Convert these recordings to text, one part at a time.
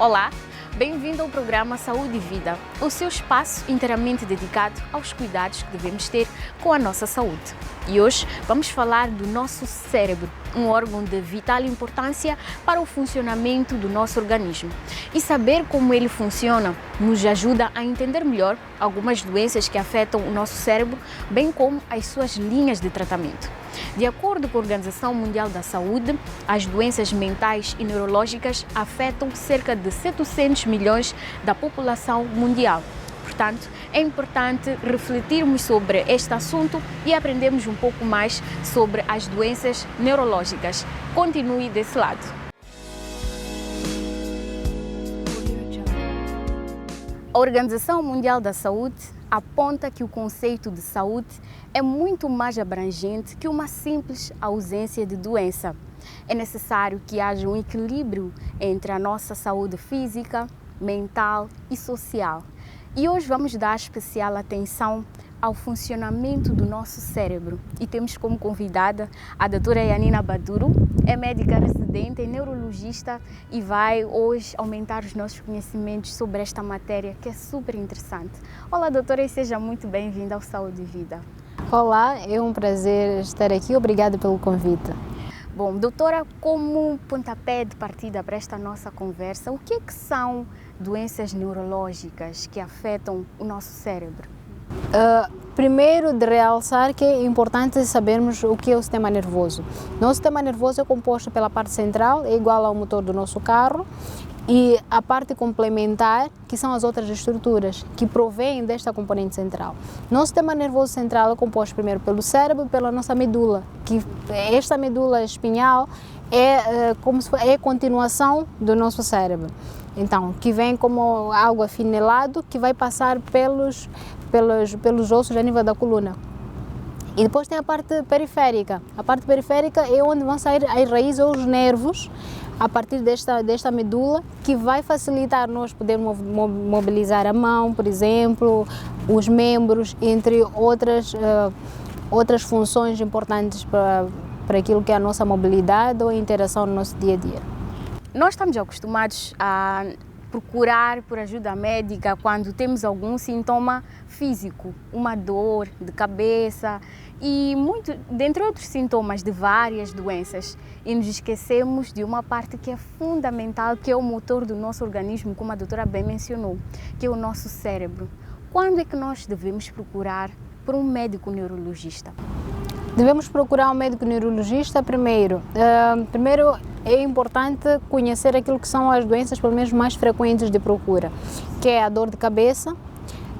Olá, bem-vindo ao programa Saúde e Vida, o seu espaço inteiramente dedicado aos cuidados que devemos ter com a nossa saúde. E hoje vamos falar do nosso cérebro, um órgão de vital importância para o funcionamento do nosso organismo. E saber como ele funciona nos ajuda a entender melhor algumas doenças que afetam o nosso cérebro, bem como as suas linhas de tratamento. De acordo com a Organização Mundial da Saúde, as doenças mentais e neurológicas afetam cerca de 700 milhões da população mundial. Portanto, é importante refletirmos sobre este assunto e aprendermos um pouco mais sobre as doenças neurológicas. Continue desse lado. A Organização Mundial da Saúde aponta que o conceito de saúde é muito mais abrangente que uma simples ausência de doença. É necessário que haja um equilíbrio entre a nossa saúde física, mental e social. E hoje vamos dar especial atenção ao funcionamento do nosso cérebro. E temos como convidada a doutora Yanina Baduro, é médica residente, é neurologista e vai hoje aumentar os nossos conhecimentos sobre esta matéria que é super interessante. Olá doutora e seja muito bem-vinda ao Saúde e Vida. Olá, é um prazer estar aqui, obrigada pelo convite. Bom, doutora, como pontapé de partida para esta nossa conversa, o que são doenças neurológicas que afetam o nosso cérebro? Primeiro, de realçar que é importante sabermos o que é o sistema nervoso. Nosso sistema nervoso é composto pela parte central, é igual ao motor do nosso carro, e a parte complementar, que são as outras estruturas que provêm desta componente central. Nosso sistema nervoso central é composto primeiro pelo cérebro e pela nossa medula, que esta medula espinhal é como se fosse a continuação do nosso cérebro. Então, que vem como algo afinelado que vai passar pelos ossos a nível da coluna. E depois tem a parte periférica. A parte periférica é onde vão sair as raízes ou os nervos a partir desta medula, que vai facilitar nós podermos mobilizar a mão, por exemplo, os membros, entre outras funções importantes para aquilo que é a nossa mobilidade ou a interação no nosso dia a dia. Nós estamos acostumados a procurar por ajuda médica quando temos algum sintoma físico, uma dor de cabeça e dentre outros sintomas de várias doenças. E nos esquecemos de uma parte que é fundamental, que é o motor do nosso organismo, como a doutora bem mencionou, que é o nosso cérebro. Quando é que nós devemos procurar por um médico neurologista? Devemos procurar um médico neurologista primeiro. Primeiro é importante conhecer aquilo que são as doenças, pelo menos mais frequentes de procura, que é a dor de cabeça,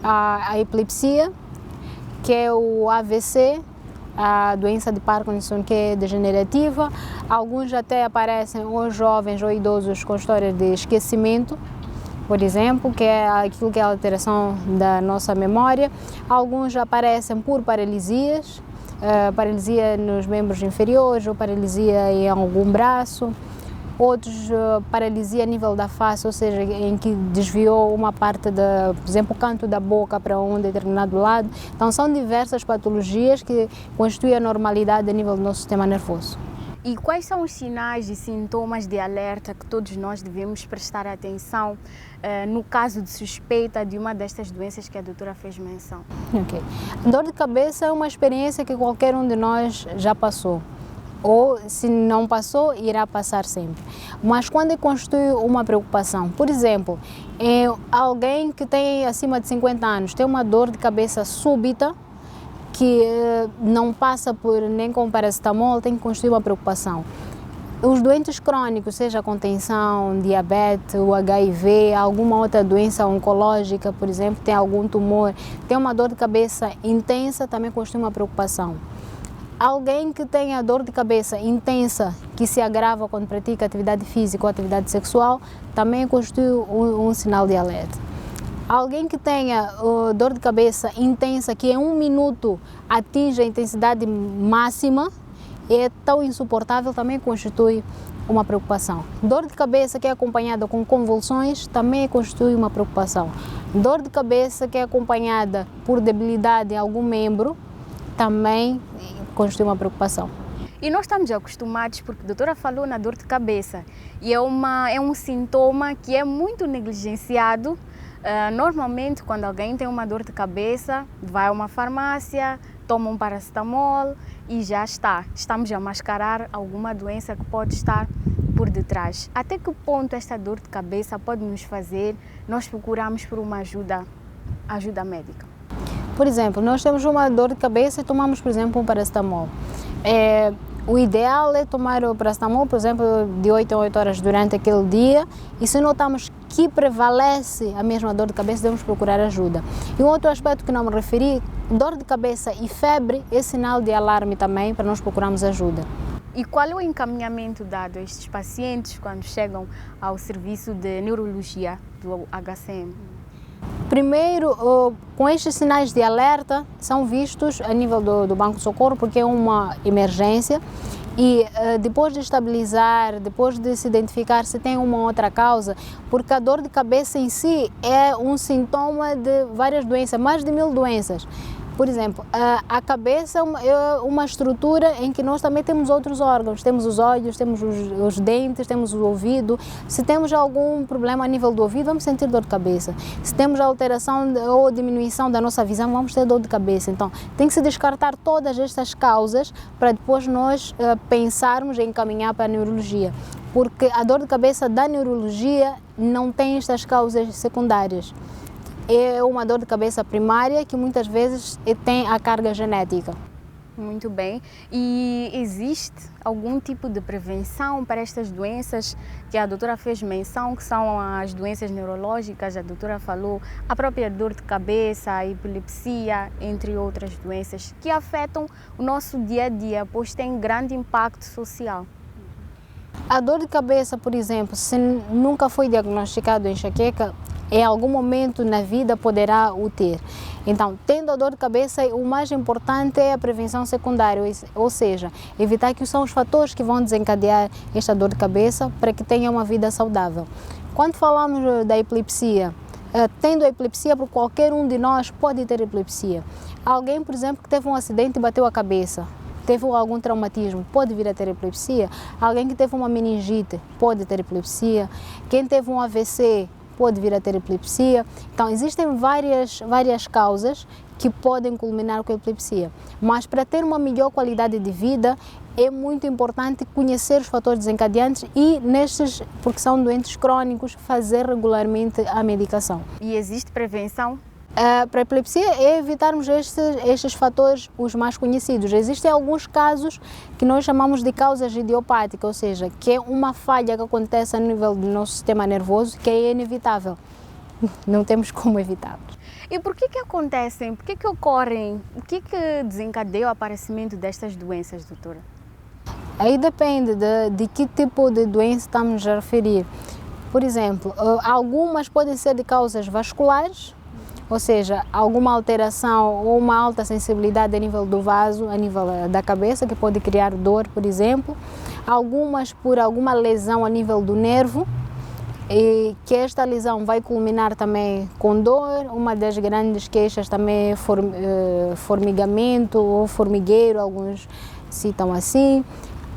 a epilepsia, que é o AVC, a doença de Parkinson, que é degenerativa. Alguns até aparecem, ou jovens ou idosos, com história de esquecimento, por exemplo, que é aquilo que é a alteração da nossa memória. Alguns aparecem por paralisias, paralisia nos membros inferiores ou paralisia em algum braço. Outros, paralisia a nível da face, ou seja, em que desviou uma parte, por exemplo, o canto da boca para um determinado lado. Então, são diversas patologias que constituem a normalidade a nível do nosso sistema nervoso. E quais são os sinais e sintomas de alerta que todos nós devemos prestar atenção no caso de suspeita de uma destas doenças que a doutora fez menção? Ok. Dor de cabeça é uma experiência que qualquer um de nós já passou. Ou, se não passou, irá passar sempre. Mas quando constitui uma preocupação, por exemplo, alguém que tem acima de 50 anos tem uma dor de cabeça súbita, que não passa por nem com paracetamol, tem que constituir uma preocupação. Os doentes crônicos, seja contenção, diabetes, o HIV, alguma outra doença oncológica, por exemplo, tem algum tumor, tem uma dor de cabeça intensa, também constitui uma preocupação. Alguém que tenha dor de cabeça intensa, que se agrava quando pratica atividade física ou atividade sexual, também constitui um sinal de alerta. Alguém que tenha dor de cabeça intensa, que em 1 minuto atinge a intensidade máxima, é tão insuportável, também constitui uma preocupação. Dor de cabeça que é acompanhada com convulsões, também constitui uma preocupação. Dor de cabeça que é acompanhada por debilidade em algum membro, também constitui uma preocupação. E nós estamos acostumados, porque a doutora falou na dor de cabeça, e é um sintoma que é muito negligenciado. Normalmente, quando alguém tem uma dor de cabeça, vai a uma farmácia, toma um paracetamol e já está. Estamos a mascarar alguma doença que pode estar por detrás. Até que ponto esta dor de cabeça pode nos fazer nós procurarmos por uma ajuda médica? Por exemplo, nós temos uma dor de cabeça e tomamos, por exemplo, um paracetamol. O ideal é tomar o paracetamol, por exemplo, de 8 a 8 horas durante aquele dia, e se notamos que prevalece a mesma dor de cabeça, devemos procurar ajuda. E um outro aspecto que não me referi, dor de cabeça e febre é sinal de alarme também para nós procurarmos ajuda. E qual é o encaminhamento dado a estes pacientes quando chegam ao serviço de neurologia do HCM? Primeiro, com estes sinais de alerta, são vistos a nível do Banco de Socorro, porque é uma emergência, e depois de estabilizar, depois de se identificar se tem uma outra causa, porque a dor de cabeça em si é um sintoma de várias doenças, mais de 1000 doenças. Por exemplo, a cabeça é uma estrutura em que nós também temos outros órgãos, temos os olhos, temos os dentes, temos o ouvido. Se temos algum problema a nível do ouvido, vamos sentir dor de cabeça. Se temos alteração ou diminuição da nossa visão, vamos ter dor de cabeça. Então, tem que se descartar todas estas causas para depois nós pensarmos em encaminhar para a neurologia. Porque a dor de cabeça da neurologia não tem estas causas secundárias. É uma dor de cabeça primária que muitas vezes tem a carga genética. Muito bem. E existe algum tipo de prevenção para estas doenças que a doutora fez menção, que são as doenças neurológicas, a doutora falou, a própria dor de cabeça, a epilepsia, entre outras doenças que afetam o nosso dia a dia, pois tem grande impacto social? A dor de cabeça, por exemplo, se nunca foi diagnosticado enxaqueca, em algum momento na vida poderá o ter. Então, tendo a dor de cabeça, o mais importante é a prevenção secundária, ou seja, evitar que são os fatores que vão desencadear esta dor de cabeça para que tenha uma vida saudável. Quando falamos da epilepsia, tendo a epilepsia, porque qualquer um de nós pode ter epilepsia. Alguém, por exemplo, que teve um acidente e bateu a cabeça, teve algum traumatismo, pode vir a ter epilepsia. Alguém que teve uma meningite pode ter epilepsia. Quem teve um AVC pode vir a ter epilepsia. Então, existem várias causas que podem culminar com a epilepsia. Mas para ter uma melhor qualidade de vida, é muito importante conhecer os fatores desencadeantes e, porque são doentes crônicos, fazer regularmente a medicação. E existe prevenção? Para a epilepsia é evitarmos estes fatores, os mais conhecidos. Existem alguns casos que nós chamamos de causas idiopáticas, ou seja, que é uma falha que acontece a nível do nosso sistema nervoso que é inevitável. Não temos como evitar. E por que acontecem? Por que ocorrem? O que desencadeia o aparecimento destas doenças, doutora? Aí depende de que tipo de doença estamos a referir. Por exemplo, algumas podem ser de causas vasculares, ou seja, alguma alteração ou uma alta sensibilidade a nível do vaso, a nível da cabeça, que pode criar dor, por exemplo. Algumas por alguma lesão a nível do nervo, e que esta lesão vai culminar também com dor. Uma das grandes queixas também é formigamento ou formigueiro, alguns citam assim.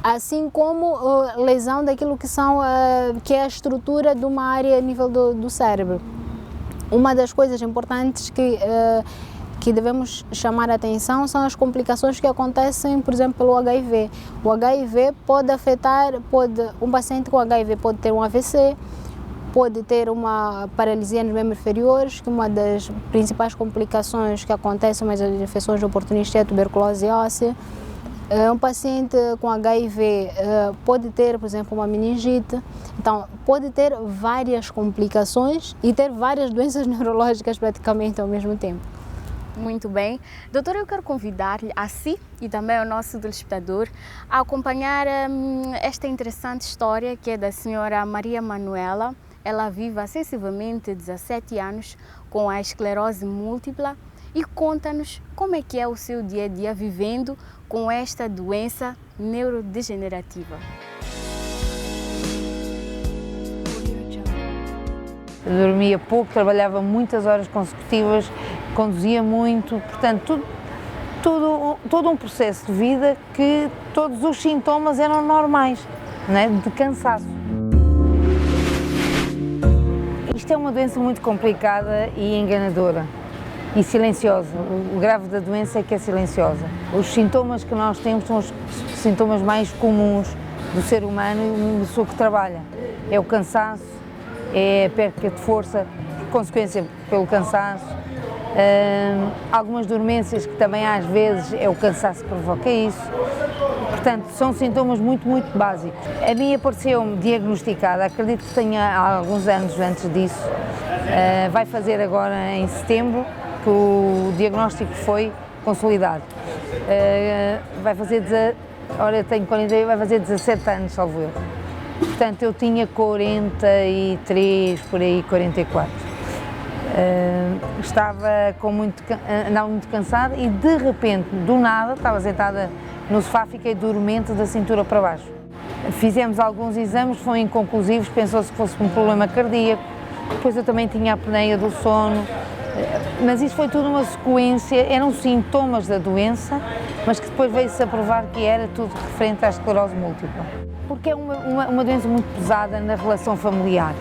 Assim como lesão daquilo que é a estrutura de uma área a nível do cérebro. Uma das coisas importantes que devemos chamar a atenção são as complicações que acontecem, por exemplo, pelo HIV. O HIV pode afetar, um paciente com HIV pode ter um AVC, pode ter uma paralisia nos membros inferiores, que uma das principais complicações que acontecem, mas as infecções oportunistas é a tuberculose óssea. Um paciente com HIV pode ter, por exemplo, uma meningite. Então, pode ter várias complicações e ter várias doenças neurológicas praticamente ao mesmo tempo. Muito bem. Doutora, eu quero convidar-lhe a si e também ao nosso telespectador a acompanhar esta interessante história que é da senhora Maria Manuela. Ela vive há sensivelmente 17 anos com a esclerose múltipla e conta-nos como é que é o seu dia a dia vivendo com esta doença neurodegenerativa. Eu dormia pouco, trabalhava muitas horas consecutivas, conduzia muito, portanto, todo um processo de vida que todos os sintomas eram normais, não é? De cansaço. Isto é uma doença muito complicada e enganadora e silenciosa. O grave da doença é que é silenciosa. Os sintomas que nós temos são os sintomas mais comuns do ser humano e uma pessoa que trabalha. É o cansaço, é a perda de força, consequência pelo cansaço, algumas dormências que também às vezes é o cansaço que provoca isso. Portanto, são sintomas muito básicos. A mim apareceu-me diagnosticada, acredito que tenha há alguns anos antes disso, vai fazer agora em setembro, que o diagnóstico foi consolidado. Vai fazer, ora tenho 40, vai fazer 17 anos, salvo eu. Portanto, eu tinha 43, por aí, 44. Andava muito cansada e de repente, do nada, estava sentada no sofá, fiquei dormente da cintura para baixo. Fizemos alguns exames, foram inconclusivos, pensou-se que fosse um problema cardíaco, depois eu também tinha a apneia do sono, mas isso foi tudo uma sequência, eram sintomas da doença, mas que depois veio-se a provar que era tudo referente à esclerose múltipla. Porque é uma doença muito pesada na relação familiar.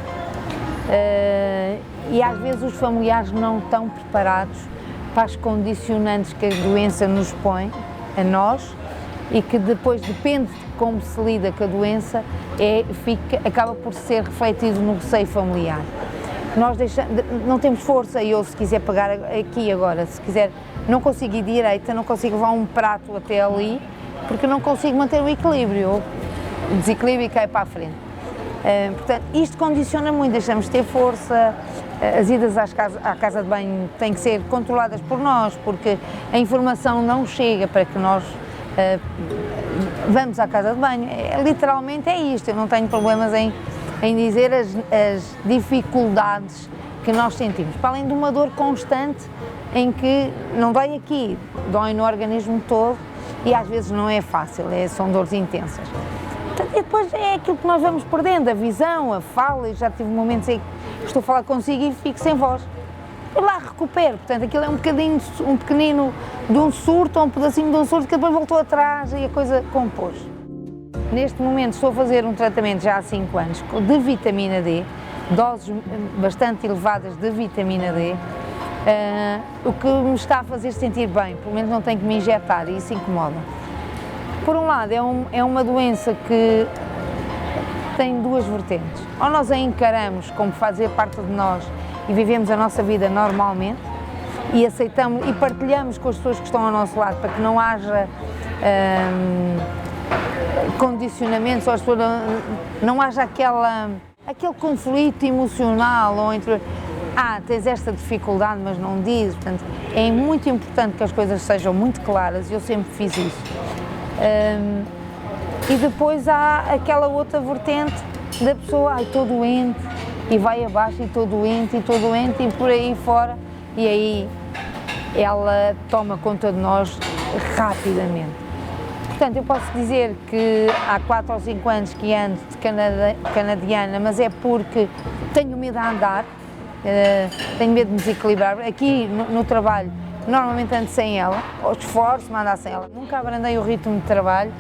E às vezes os familiares não estão preparados para as condicionantes que a doença nos põe, a nós, e que depois depende de como se lida com a doença, acaba por ser refletido no seio familiar. Nós não temos força, e eu se quiser pegar aqui agora, se quiser, não consigo ir direita, não consigo levar um prato até ali, porque não consigo manter o equilíbrio, o desequilíbrio e cai para a frente. Portanto, isto condiciona muito, deixamos de ter força, as idas à casa de banho têm que ser controladas por nós, porque a informação não chega para que nós vamos à casa de banho. Literalmente é isto, eu não tenho problemas em dizer as dificuldades que nós sentimos, para além de uma dor constante em que não dói aqui, dói no organismo todo e às vezes não é fácil, são dores intensas. E depois é aquilo que nós vamos perdendo, a visão, a fala. Eu já tive momentos em que estou a falar consigo e fico sem voz. E lá recupero, portanto aquilo é um pequenino de um surto ou um pedacinho de um surto que depois voltou atrás e a coisa compôs. Neste momento estou a fazer um tratamento já há 5 anos de vitamina D, doses bastante elevadas de vitamina D, o que me está a fazer sentir bem, pelo menos não tenho que me injetar e isso incomoda. Por um lado, é uma doença que tem duas vertentes. Ou nós a encaramos como fazer parte de nós e vivemos a nossa vida normalmente e aceitamos e partilhamos com as pessoas que estão ao nosso lado para que não haja condicionamentos, ou as pessoas não haja aquele conflito emocional ou entre tens esta dificuldade mas não dizes. Portanto, é muito importante que as coisas sejam muito claras e eu sempre fiz isso. E depois há aquela outra vertente da pessoa, estou doente, e vai abaixo e estou doente e por aí fora, e aí ela toma conta de nós rapidamente. Portanto, eu posso dizer que há 4 ou 5 anos que ando de canadiana, mas é porque tenho medo de andar, tenho medo de me desequilibrar. Aqui no trabalho, normalmente ando sem ela, ou esforço-me a andar sem ela. Nunca abrandei o ritmo de trabalho,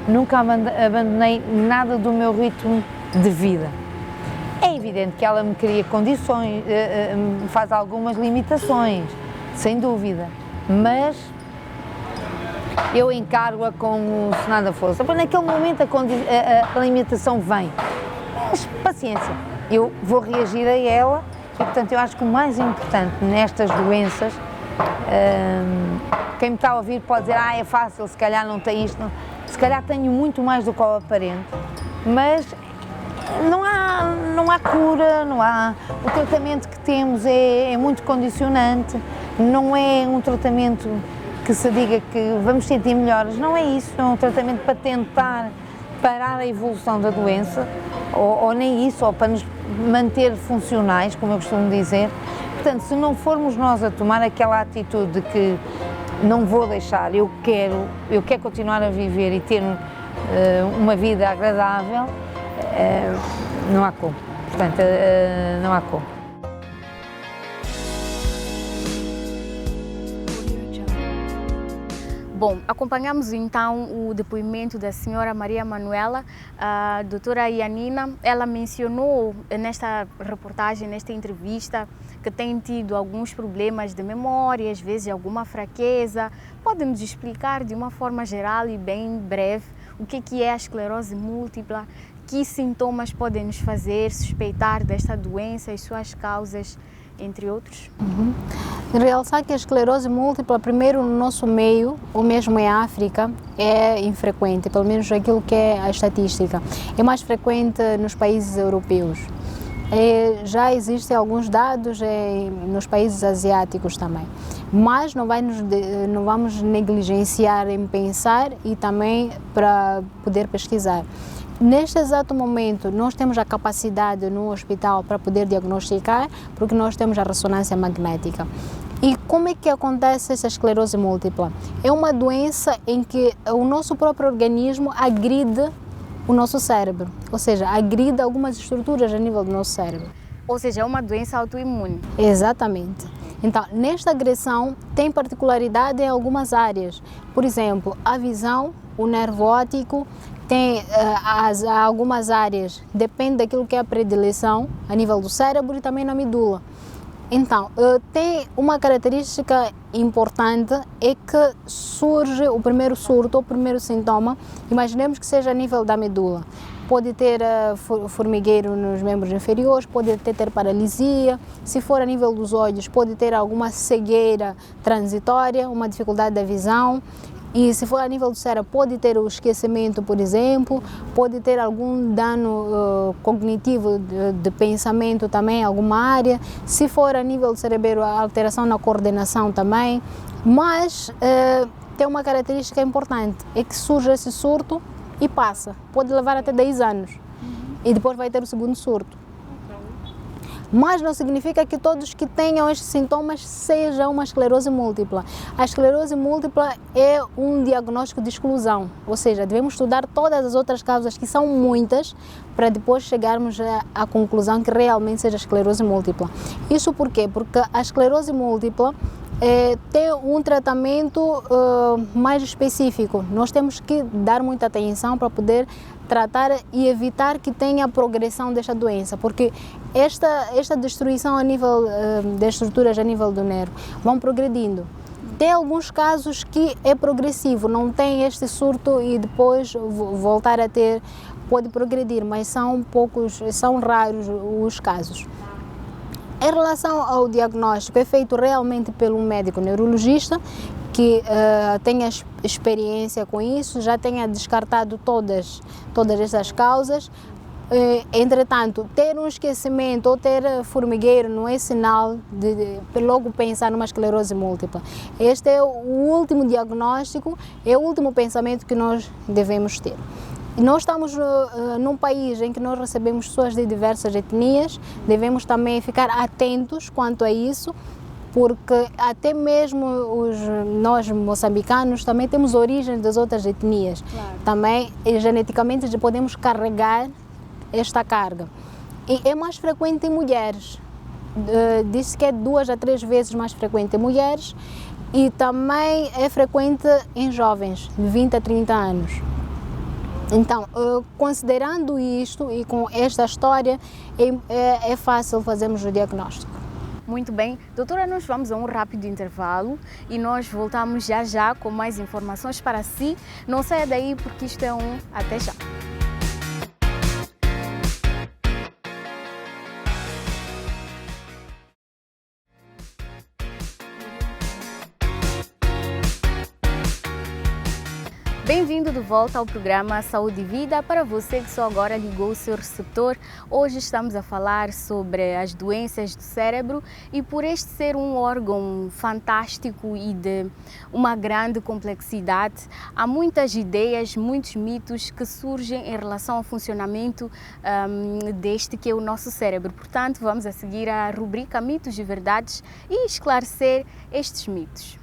nunca abandonei nada do meu ritmo de vida. É evidente que ela me cria condições, me faz algumas limitações, sem dúvida, mas eu encaro-a como se nada fosse. Naquele momento a limitação vem, mas paciência, eu vou reagir a ela e, portanto, eu acho que o mais importante nestas doenças, quem me está a ouvir pode dizer, é fácil, se calhar não tem isto, não. Se calhar tenho muito mais do que o aparente, mas não há cura, o tratamento que temos é muito condicionante, não é um tratamento que se diga que vamos sentir melhoras, não é isso, é um tratamento para tentar parar a evolução da doença, ou nem isso, ou para nos manter funcionais, como eu costumo dizer. Portanto, se não formos nós a tomar aquela atitude de que não vou deixar, eu quero continuar a viver e ter uma vida agradável, não há como. Portanto, não há como. Bom, acompanhamos então o depoimento da senhora Maria Manuela, a doutora Yanina. Ela mencionou nesta reportagem, nesta entrevista, que tem tido alguns problemas de memória, às vezes alguma fraqueza. Pode nos explicar de uma forma geral e bem breve o que é a esclerose múltipla, que sintomas podem nos fazer suspeitar desta doença e suas causas, entre outros? Realçar que a esclerose múltipla, primeiro no nosso meio, ou mesmo em África, é infrequente, pelo menos aquilo que é a estatística. É mais frequente nos países europeus. Já existem alguns dados nos países asiáticos também, mas não vamos negligenciar em pensar e também para poder pesquisar. Neste exato momento, nós temos a capacidade no hospital para poder diagnosticar, porque nós temos a ressonância magnética. E como é que acontece essa esclerose múltipla? É uma doença em que o nosso próprio organismo agride o nosso cérebro, ou seja, agride algumas estruturas a nível do nosso cérebro. Ou seja, é uma doença autoimune. Exatamente. Então, nesta agressão tem particularidade em algumas áreas. Por exemplo, a visão, o nervo óptico, tem algumas áreas, depende daquilo que é a predileção a nível do cérebro e também na medula. Então, tem uma característica importante, é que surge o primeiro surto, o primeiro sintoma, imaginemos que seja a nível da medula. Pode ter formigueiro nos membros inferiores, pode até ter paralisia. Se for a nível dos olhos, pode ter alguma cegueira transitória, uma dificuldade da visão. E se for a nível do cérebro, pode ter o esquecimento, por exemplo, pode ter algum dano cognitivo de pensamento também, alguma área. Se for a nível do cérebro, a alteração na coordenação também. Mas tem uma característica importante, é que surge esse surto e passa. Pode levar até 10 anos e depois vai ter o segundo surto. Mas não significa que todos que tenham estes sintomas sejam uma esclerose múltipla. A esclerose múltipla é um diagnóstico de exclusão, ou seja, devemos estudar todas as outras causas, que são muitas, para depois chegarmos à conclusão que realmente seja esclerose múltipla. Isso por quê? Porque a esclerose múltipla tem um tratamento mais específico. Nós temos que dar muita atenção para poder tratar e evitar que tenha progressão desta doença, porque esta destruição a nível das estruturas a nível do nervo vão progredindo. Tem alguns casos que é progressivo, não tem este surto e depois voltar a ter, pode progredir, mas são raros os casos. Em relação ao diagnóstico, é feito realmente pelo médico neurologista que tenha experiência com isso, já tenha descartado todas essas causas. Entretanto, ter um esquecimento ou ter formigueiro não é sinal de logo pensar numa esclerose múltipla. Este é o último diagnóstico, é o último pensamento que nós devemos ter. Nós estamos num país em que nós recebemos pessoas de diversas etnias, devemos também ficar atentos quanto a isso, porque até mesmo nós moçambicanos também temos origem das outras etnias. Claro. Também geneticamente já podemos carregar esta carga. E é mais frequente em mulheres, diz-se que é 2 a 3 vezes mais frequente em mulheres e também é frequente em jovens de 20 a 30 anos. Então, considerando isto e com esta história, é fácil fazermos o diagnóstico. Muito bem. Doutora, nós vamos a um rápido intervalo e nós voltamos já com mais informações para si. Não saia daí porque isto é um até já. Bem-vindo de volta ao programa Saúde e Vida. Para você que só agora ligou o seu receptor, hoje estamos a falar sobre as doenças do cérebro e por este ser um órgão fantástico e de uma grande complexidade, há muitas ideias, muitos mitos que surgem em relação ao funcionamento deste que é o nosso cérebro. Portanto, vamos a seguir a rubrica Mitos e Verdades e esclarecer estes mitos.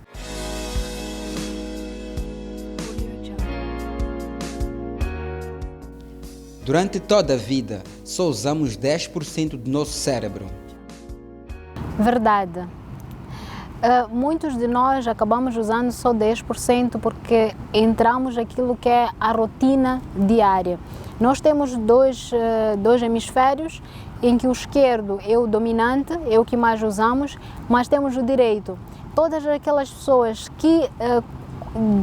Durante toda a vida, só usamos 10% do nosso cérebro. Verdade. Muitos de nós acabamos usando só 10% porque entramos naquilo que é a rotina diária. Nós temos dois hemisférios em que o esquerdo é o dominante, é o que mais usamos, mas temos o direito. Todas aquelas pessoas que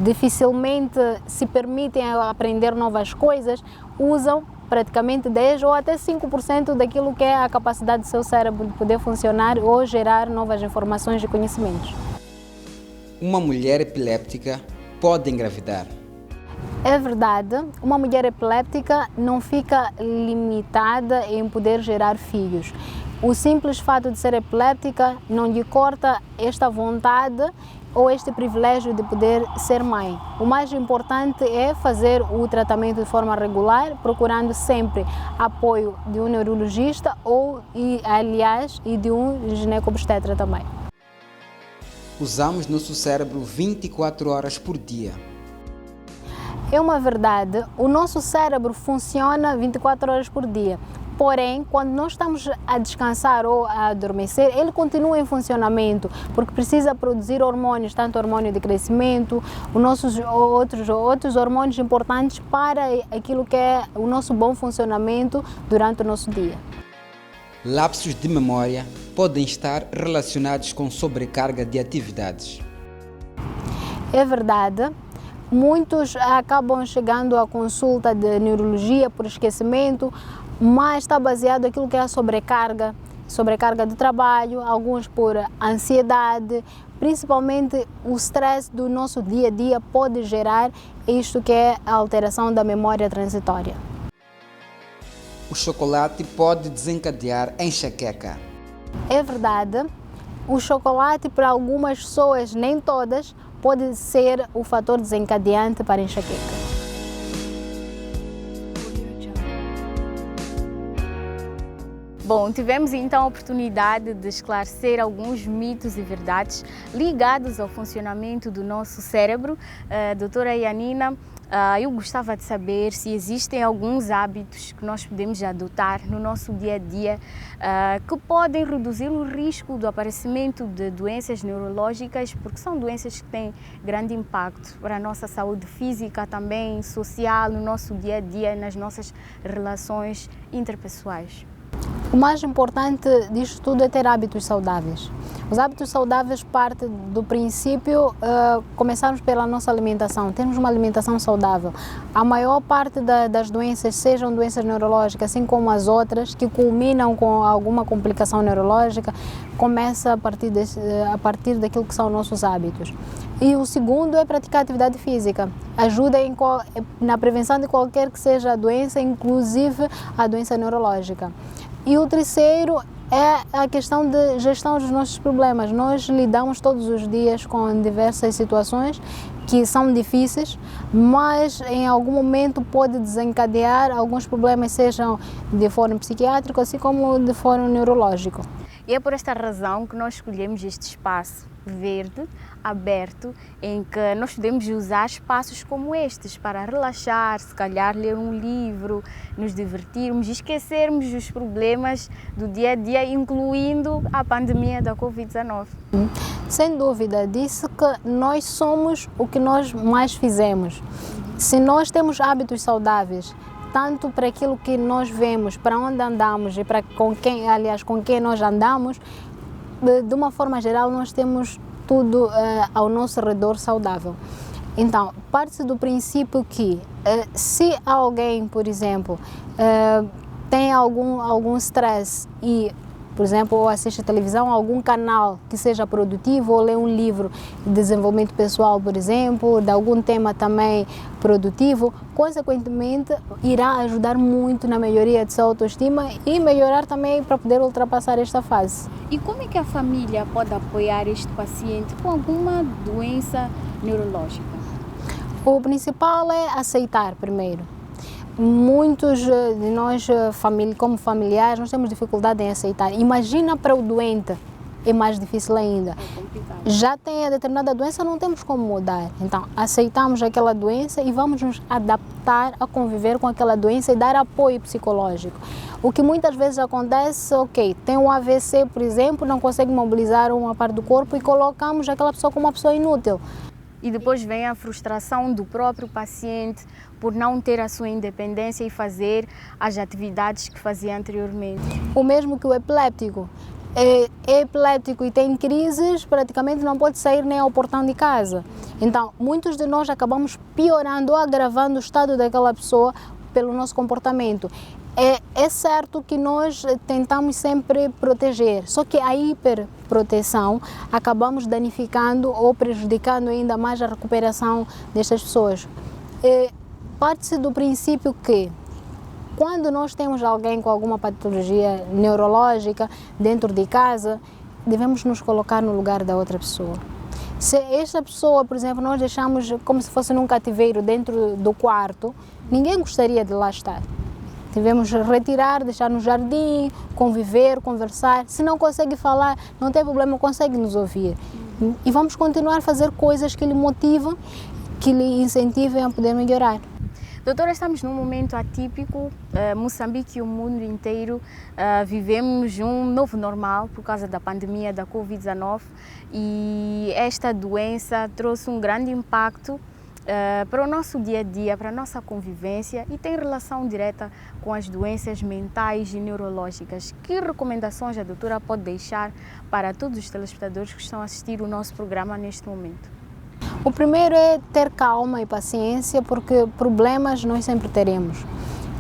dificilmente se permitem aprender novas coisas usam praticamente 10 ou até 5% daquilo que é a capacidade do seu cérebro de poder funcionar ou gerar novas informações e conhecimentos. Uma mulher epiléptica pode engravidar. É verdade, uma mulher epiléptica não fica limitada em poder gerar filhos. O simples fato de ser epiléptica não lhe corta esta vontade ou este privilégio de poder ser mãe. O mais importante é fazer o tratamento de forma regular, procurando sempre apoio de um neurologista e de um ginecobstetra também. Usamos nosso cérebro 24 horas por dia. É uma verdade, o nosso cérebro funciona 24 horas por dia. Porém, quando nós estamos a descansar ou a adormecer, ele continua em funcionamento, porque precisa produzir hormônios, tanto hormônio de crescimento, os nossos outros hormônios importantes para aquilo que é o nosso bom funcionamento durante o nosso dia. Lapsos de memória podem estar relacionados com sobrecarga de atividades. É verdade. Muitos acabam chegando à consulta de neurologia por esquecimento, mas está baseado naquilo que é a sobrecarga do trabalho, alguns por ansiedade, principalmente o stress do nosso dia a dia pode gerar isto que é a alteração da memória transitória. O chocolate pode desencadear enxaqueca. É verdade, o chocolate para algumas pessoas, nem todas, pode ser o fator desencadeante para a enxaqueca. Bom, tivemos então a oportunidade de esclarecer alguns mitos e verdades ligados ao funcionamento do nosso cérebro. Doutora Yanina, eu gostava de saber se existem alguns hábitos que nós podemos adotar no nosso dia a dia que podem reduzir o risco do aparecimento de doenças neurológicas, porque são doenças que têm grande impacto para a nossa saúde física, também social, no nosso dia a dia, nas nossas relações interpessoais. O mais importante disto tudo é ter hábitos saudáveis. Os hábitos saudáveis partem do princípio, começarmos pela nossa alimentação, termos uma alimentação saudável. A maior parte das doenças, sejam doenças neurológicas, assim como as outras, que culminam com alguma complicação neurológica, começa a partir daquilo que são nossos hábitos. E o segundo é praticar atividade física. Ajuda na prevenção de qualquer que seja a doença, inclusive a doença neurológica. E o terceiro é a questão de gestão dos nossos problemas. Nós lidamos todos os dias com diversas situações que são difíceis, mas em algum momento pode desencadear alguns problemas, sejam de fórum psiquiátrico, assim como de fórum neurológico. E é por esta razão que nós escolhemos este espaço verde, aberto, em que nós podemos usar espaços como estes para relaxar, se calhar ler um livro, nos divertirmos e esquecermos dos problemas do dia a dia, incluindo a pandemia da Covid-19. Sem dúvida, disse que nós somos o que nós mais fizemos. Se nós temos hábitos saudáveis, tanto para aquilo que nós vemos, para onde andamos e com quem nós andamos, de uma forma geral nós temos tudo ao nosso redor saudável. Então, parte-se do princípio que se alguém, por exemplo, tem algum stress e, por exemplo, ou assiste a televisão, algum canal que seja produtivo, ou lê um livro de desenvolvimento pessoal, por exemplo, de algum tema também produtivo, consequentemente irá ajudar muito na melhoria de sua autoestima e melhorar também para poder ultrapassar esta fase. E como é que a família pode apoiar este paciente com alguma doença neurológica? O principal é aceitar primeiro. Muitos de nós, como familiares, nós temos dificuldade em aceitar. Imagina para o doente, é mais difícil ainda. Já tem a determinada doença, não temos como mudar. Então, aceitamos aquela doença e vamos nos adaptar a conviver com aquela doença e dar apoio psicológico. O que muitas vezes acontece, ok, tem um AVC, por exemplo, não consegue mobilizar uma parte do corpo e colocamos aquela pessoa como uma pessoa inútil. E depois vem a frustração do próprio paciente por não ter a sua independência e fazer as atividades que fazia anteriormente. O mesmo que o epiléptico. É epiléptico e tem crises, praticamente não pode sair nem ao portão de casa. Então, muitos de nós acabamos piorando ou agravando o estado daquela pessoa pelo nosso comportamento. É certo que nós tentamos sempre proteger, só que a hiperproteção acabamos danificando ou prejudicando ainda mais a recuperação destas pessoas. Parte-se do princípio que quando nós temos alguém com alguma patologia neurológica dentro de casa, devemos nos colocar no lugar da outra pessoa. Se esta pessoa, por exemplo, nós deixamos como se fosse num cativeiro dentro do quarto, ninguém gostaria de lá estar. Devemos retirar, deixar no jardim, conviver, conversar. Se não consegue falar, não tem problema, consegue nos ouvir. E vamos continuar a fazer coisas que lhe motivam, que lhe incentivem a poder melhorar. Doutora, estamos num momento atípico. Moçambique e o mundo inteiro vivemos um novo normal por causa da pandemia da Covid-19 e esta doença trouxe um grande impacto para o nosso dia a dia, para a nossa convivência e tem relação direta com as doenças mentais e neurológicas. Que recomendações a doutora pode deixar para todos os telespectadores que estão a assistir o nosso programa neste momento? O primeiro é ter calma e paciência, porque problemas nós sempre teremos.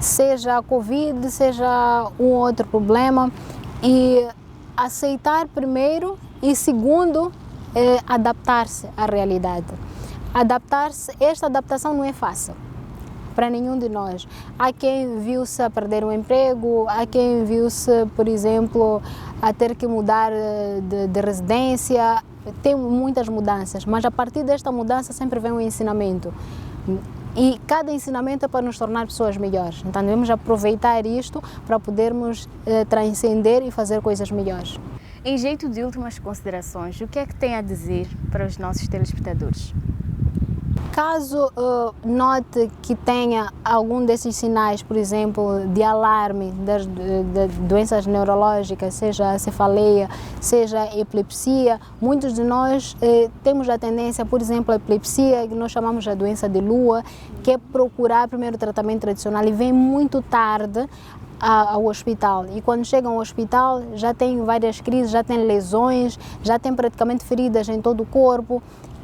Seja a Covid, seja um outro problema. E aceitar primeiro e segundo, adaptar-se à realidade. Adaptar-se, esta adaptação não é fácil para nenhum de nós. Há quem viu-se a perder o emprego, há quem viu-se, por exemplo, a ter que mudar de residência. Tem muitas mudanças, mas a partir desta mudança sempre vem um ensinamento. E cada ensinamento é para nos tornar pessoas melhores. Então devemos aproveitar isto para podermos transcender e fazer coisas melhores. Em jeito de últimas considerações, o que é que tem a dizer para os nossos telespectadores? Caso note que tenha algum desses sinais, por exemplo, de alarme das doenças neurológicas, seja a cefaleia, seja a epilepsia, muitos de nós temos a tendência, por exemplo, a epilepsia, que nós chamamos de doença de lua, que é procurar primeiro o tratamento tradicional e vem muito tarde ao hospital. E quando chegam ao hospital já tem várias crises, já tem lesões, já tem praticamente feridas em todo o corpo.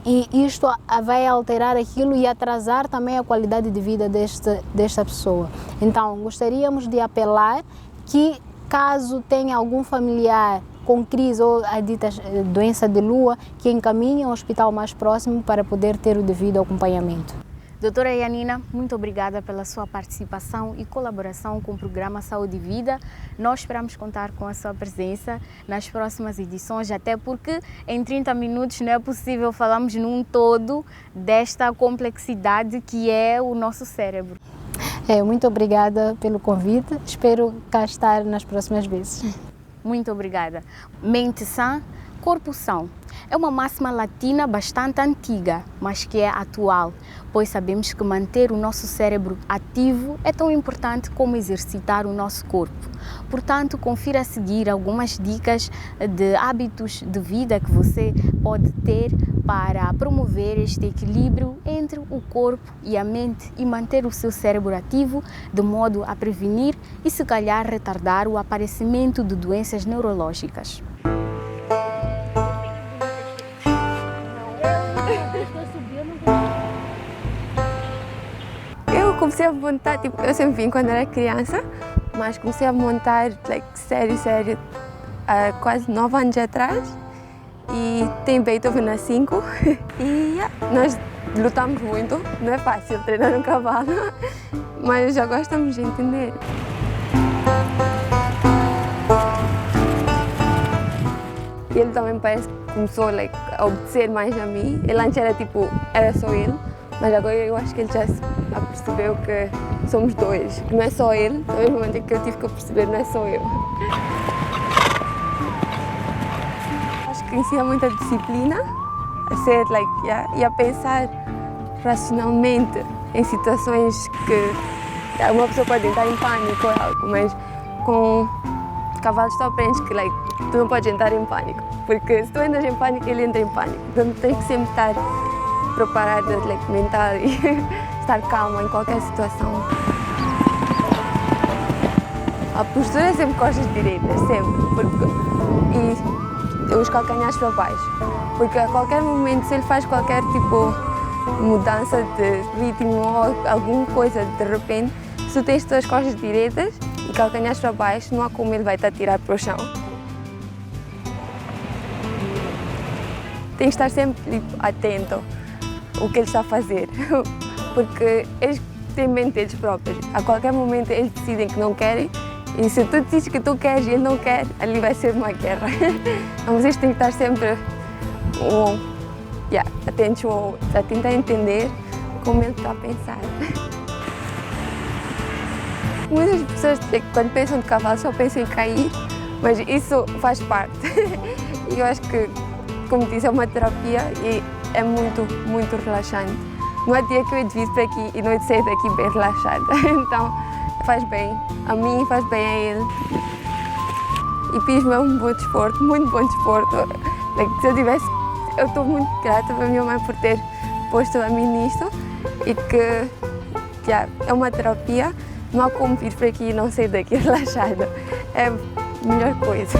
E isto vai alterar aquilo e atrasar também a qualidade de vida desta pessoa. Então, gostaríamos de apelar que, caso tenha algum familiar com crise ou a dita doença de lua, que encaminhe ao hospital mais próximo para poder ter o devido acompanhamento. Doutora Yanina, muito obrigada pela sua participação e colaboração com o programa Saúde e Vida. Nós esperamos contar com a sua presença nas próximas edições, até porque em 30 minutos não é possível falarmos num todo desta complexidade que é o nosso cérebro. Muito obrigada pelo convite, espero cá estar nas próximas vezes. Muito obrigada. Mente sã, corpo são. É uma máxima latina bastante antiga, mas que é atual, pois sabemos que manter o nosso cérebro ativo é tão importante como exercitar o nosso corpo. Portanto, confira a seguir algumas dicas de hábitos de vida que você pode ter para promover este equilíbrio entre o corpo e a mente e manter o seu cérebro ativo de modo a prevenir e, se calhar, retardar o aparecimento de doenças neurológicas. Eu comecei a montar, eu sempre vim quando era criança, mas comecei a montar sério, há quase 9 anos atrás. E tem Beethoven a 5 e nós lutamos muito, não é fácil treinar um cavalo, mas já gostamos de entender. Ele também parece que começou a obedecer mais a mim. Ele antes era só ele, mas agora eu acho que ele já percebeu que somos dois, que não é só ele. No mesmo momento que eu tive que perceber, não é só eu. ensina muita disciplina, a ser e a pensar racionalmente em situações que uma pessoa pode entrar em pânico ou algo, mas com cavalos tu aprendes que tu não podes entrar em pânico, porque se tu entras em pânico, ele entra em pânico. Então tens que sempre estar preparado mental e estar calma em qualquer situação. A postura é sempre costas direitas, sempre. E os calcanhares para baixo. Porque a qualquer momento, se ele faz qualquer tipo de mudança de ritmo ou alguma coisa de repente, se tu tens as costas direitas e calcanhares para baixo, não há como ele vai te atirar para o chão. Tem que estar sempre atento ao que ele está a fazer, porque eles têm mente deles próprios. A qualquer momento eles decidem que não querem, e se tu dizes que tu queres e ele não quer, ali vai ser uma guerra. Então vocês têm que estar sempre atentos a tentar entender como ele está a pensar. Muitas pessoas, quando pensam de cavalo, só pensam em cair, mas isso faz parte. E eu acho que, como disse, é uma terapia e é muito, muito relaxante. Não há dia que eu vir para aqui e não sair daqui bem relaxada. Então, faz bem a mim, faz bem a ele. E fiz-me um bom desporto, muito bom desporto. Se eu estou muito grata para a minha mãe por ter posto a mim nisto e que é uma terapia. Não há como vir para aqui e não sair daqui relaxada. É a melhor coisa.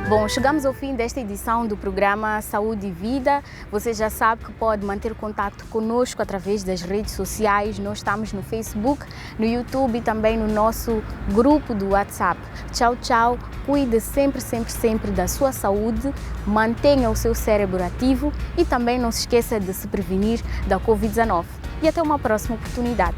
Bom, chegamos ao fim desta edição do programa Saúde e Vida. Você já sabe que pode manter contato conosco através das redes sociais. Nós estamos no Facebook, no YouTube e também no nosso grupo do WhatsApp. Tchau, tchau. Cuide sempre, sempre, sempre da sua saúde. Mantenha o seu cérebro ativo e também não se esqueça de se prevenir da Covid-19. E até uma próxima oportunidade.